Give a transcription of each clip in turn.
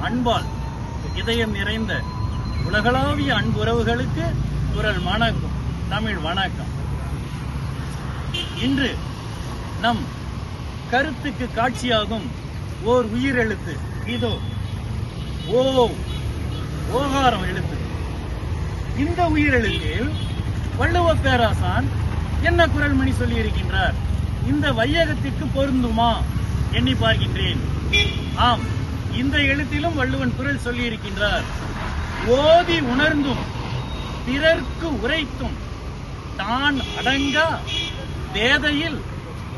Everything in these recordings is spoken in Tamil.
அன்பால் இதயம் நிறைந்த உலகளாவிய அன்புறவுகளுக்கு குரல் வணக்கம், தமிழ் வணக்கம். இன்று நம் கருத்துக்கு காட்சியாகும் ஓர் உயிரெழுத்து இதோ. ஓகாரம் எழுத்து. இந்த உயிரெழுத்தில் வள்ளுவ பேராசான் என்ன குரல்மணி சொல்லி இருக்கின்றார்? இந்த வையகத்திற்கு பொருந்துமா எண்ணி பார்க்கின்றேன். ஆம், இந்த எழுத்திலும் வள்ளுவன் குரல் சொல்லி இருக்கின்றார். ஓதி உணர்ந்தும் பிறர்க்கு உரைத்தும் தான் அடங்கா வேதையில்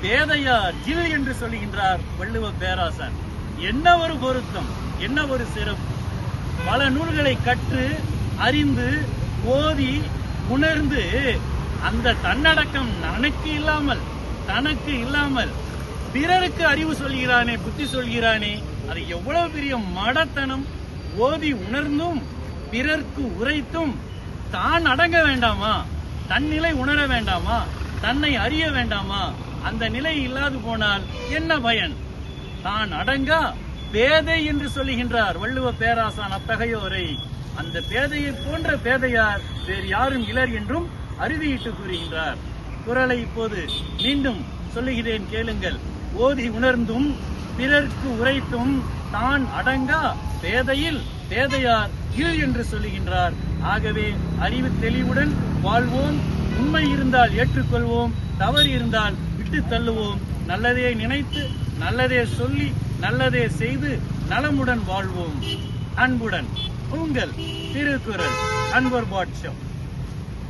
வேதையார் ஜில் என்று சொல்லுகின்றார் வள்ளுவ பேராசான். என்ன ஒரு பொருத்தம், என்ன ஒரு சிறப்பு! பல நூல்களை கற்று அறிந்து ஓதி உணர்ந்து அந்த தன்னடக்கம் தனக்கு இல்லாமல் பிறருக்கு அறிவு சொல்கிறானே, புத்தி சொல்கிறானே, அது எவ்வளவு பெரிய மடத்தனம்! ஓதி உணர்ந்தும் பிறர்க்கு உரைத்தும் தான் அடங்க வேண்டாமா? தன் நிலை உணர வேண்டாமா? தன்னை அறிய வேண்டாமா? அந்த நிலை இல்லாது போனால் என்ன பயன்? தான் அடங்கா பேதை என்று சொல்லுகின்றார் வள்ளுவ பேராசான் அத்தகையோரை. அந்த பேதையை போன்ற பேதையார் வேறு யாரும் இலர் என்றும் அறுதியிட்டு கூறுகின்றார். குரலை இப்போது மீண்டும் சொல்லுகிறேன், கேளுங்கள். ஓதி உணர்ந்தும் பிறர்க்கு உரைத்தும் தான் அடங்கா பேதையில் பேதையார் இல் என்று சொல்லுகின்றார். ஆகவே அறிவு தெளிவுடன் வாழ்வோம். உண்மை இருந்தால் ஏற்றுக்கொள்வோம், தவறு இருந்தால் விட்டு தள்ளுவோம். நல்லதே நினைத்து, நல்லதே சொல்லி, நல்லதே செய்து நலமுடன் வாழ்வோம். அன்புடன் உங்கள் திருக்குறள் அன்வர் பாட்ஷா.